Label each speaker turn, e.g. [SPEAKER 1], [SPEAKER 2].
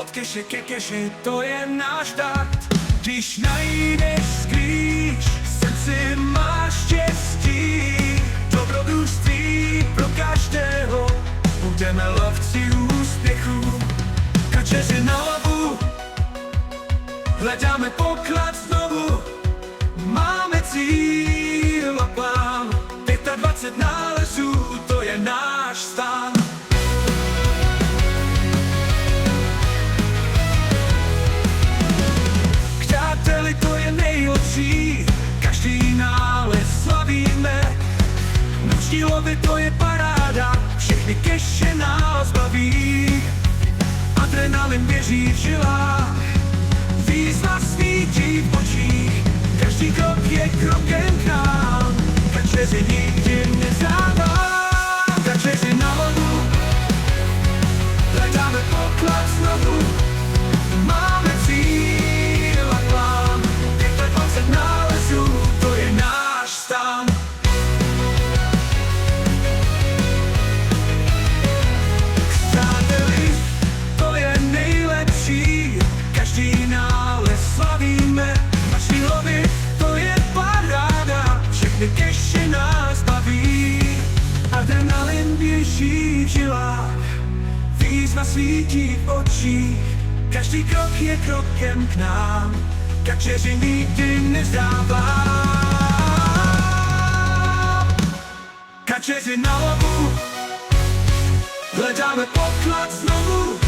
[SPEAKER 1] od keše ke keši, to je náš takt. Když najdeš sklíč, v srdci máš štěstí, dobrodružství pro každého, budeme lovci úspěchů. Kačeři na lovu, hledáme poklad znovu, máme cíl a plán, 25 nálezů, to je náš stán. Přáteli, to je nejlepší, každý nález slavíme. Noční lovy, to je paráda, všechny keše nás baví. Adrenalin běží v žilách, výzva svítí v očích, každý krok je krokem k nám, kačeři nikdy nezdává. Kačeři na lovu, hledáme poklad znovu, máme cíl a plán, 25 nálezů, to je náš stán. Přáteli, to je nejlepší, každý nález slavíme. Naši lovy, to je paráda, všechny keše nás baví. Adrenalin běží v žilách, výzva svítí v očích, každý krok je krokem k nám, kačeři nikdy nezdává. Kačeři na lovu, hledáme poklad znovu,